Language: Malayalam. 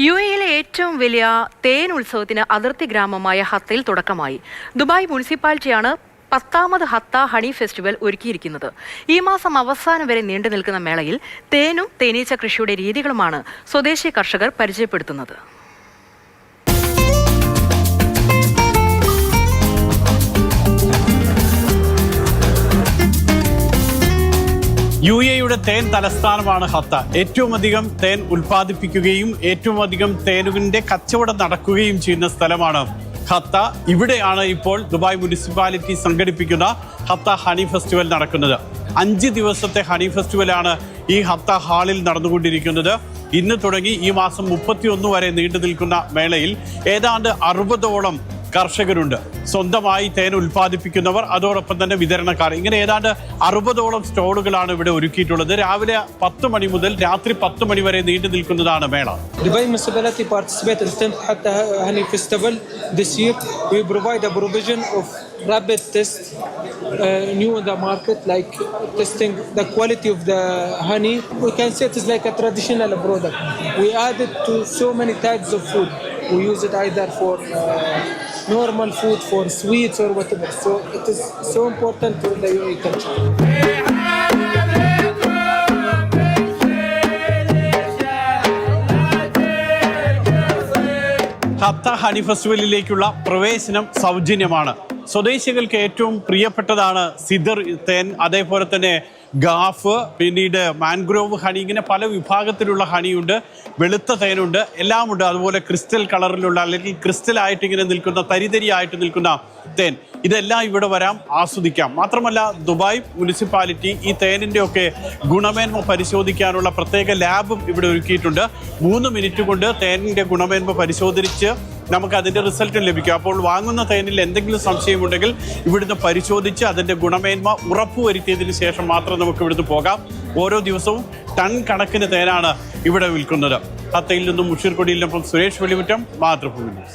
യുഎഇയിലെ ഏറ്റവും വലിയ തേൻ ഉത്സവത്തിന് അതിർത്തി ഗ്രാമമായ ഹത്തയിൽ തുടക്കമായി. ദുബായ് മുനിസിപ്പാലിറ്റിയാണ് 10ാമത് ഹത്ത ഹണി ഫെസ്റ്റിവൽ ഒരുക്കിയിരിക്കുന്നത്. ഈ മാസം അവസാനം വരെ നീണ്ടു നിൽക്കുന്ന മേളയിൽ തേനും തേനീച്ച കൃഷിയുടെ രീതികളുമാണ് സ്വദേശി കർഷകർ പരിചയപ്പെടുത്തുന്നത്. യുഎഇയുടെ തേൻ തലസ്ഥാനമാണ് ഹത്ത. ഏറ്റവും അധികം തേൻ ഉൽപ്പാദിപ്പിക്കുകയും ഏറ്റവും അധികം തേനുവിന്റെ കച്ചവടം നടക്കുകയും ചെയ്യുന്ന സ്ഥലമാണ് ഹത്ത. ഇവിടെയാണ് ഇപ്പോൾ ദുബായ് മുനിസിപ്പാലിറ്റി സംഘടിപ്പിക്കുന്ന ഹത്ത ഹണി ഫെസ്റ്റിവൽ നടക്കുന്നത്. 5 ദിവസത്തെ ഹണി ഫെസ്റ്റിവലാണ് ഈ ഹത്ത ഹാളിൽ നടന്നുകൊണ്ടിരിക്കുന്നത്. ഇന്ന് തുടങ്ങി ഈ മാസം 31 വരെ നീണ്ടു നിൽക്കുന്ന മേളയിൽ ഏതാണ്ട് 60ഓളം കർഷകരുണ്ട്. സ്വന്തമായി തേൻ ഉൽപ്പാദിപ്പിക്കുന്നവർ, അതോടൊപ്പം തന്നെ വിതരണക്കാർ, ഇങ്ങനെ ഏതാണ്ട് 60ഓളം സ്റ്റോളുകളാണ് ഇവിടെ ഒരുക്കിയിട്ടുള്ളത്. രാവിലെ 10 മണി മുതൽ രാത്രി 10 മണി വരെ നീണ്ടു നിൽക്കുന്നതാണ് മേള. Dubai municipality participates in 10th Hatta Honey Festival this year. We provide a provision of rapid tests new in the market, like testing the quality of the honey. We can say it is like a traditional product. We add it to so many types of food. We use it either for normal food, for sweets or whatever. So it is so important to the UAE culture. ഹത്ത ഹണി ഫെസ്റ്റിവലിലേക്കുള്ള പ്രവേശനം സൗജന്യമാണ്. സ്വദേശികൾക്ക് ഏറ്റവും പ്രിയപ്പെട്ടതാണ് സിദർ തേൻ, അതേപോലെ തന്നെ ഗാഫ്, പിന്നീട് മാൻഗ്രോവ് ഹണി, ഇങ്ങനെ പല വിഭാഗത്തിലുള്ള ഹണിയുണ്ട്. വെളുത്ത തേനുണ്ട്, എല്ലാം ഉണ്ട്. അതുപോലെ ക്രിസ്റ്റൽ കളറിലുള്ള അല്ലെങ്കിൽ ക്രിസ്റ്റലായിട്ട് ഇങ്ങനെ നിൽക്കുന്ന, തരിതരിയായിട്ട് നിൽക്കുന്ന തേൻ, ഇതെല്ലാം ഇവിടെ വരാം, ആസ്വദിക്കാം. മാത്രമല്ല ദുബായ് മുനിസിപ്പാലിറ്റി ഈ തേനിൻ്റെ ഒക്കെ ഗുണമേന്മ പരിശോധിക്കാനുള്ള പ്രത്യേക ലാബും ഇവിടെ ഒരുക്കിയിട്ടുണ്ട്. 3 മിനിറ്റ് കൊണ്ട് തേനിൻ്റെ ഗുണമേന്മ പരിശോധിച്ച് നമുക്ക് അതിൻ്റെ റിസൾട്ട് ലഭിക്കും. അപ്പോൾ വാങ്ങുന്ന തേനിൽ എന്തെങ്കിലും സംശയമുണ്ടെങ്കിൽ ഇവിടുന്ന് പരിശോധിച്ച് അതിൻ്റെ ഗുണമേന്മ ഉറപ്പുവരുത്തിയതിന് ശേഷം മാത്രം നമുക്ക് ഇവിടുന്ന് പോകാം. ഓരോ ദിവസവും ടൺ കണക്കിന് തേനാണ് ഇവിടെ വിൽക്കുന്നത്. ഹത്തയിൽ നിന്നും മുഷീർ കൊടിയിലിനൊപ്പം സുരേഷ് വെളിമുറ്റം, മാതൃഭൂമി ന്യൂസ്.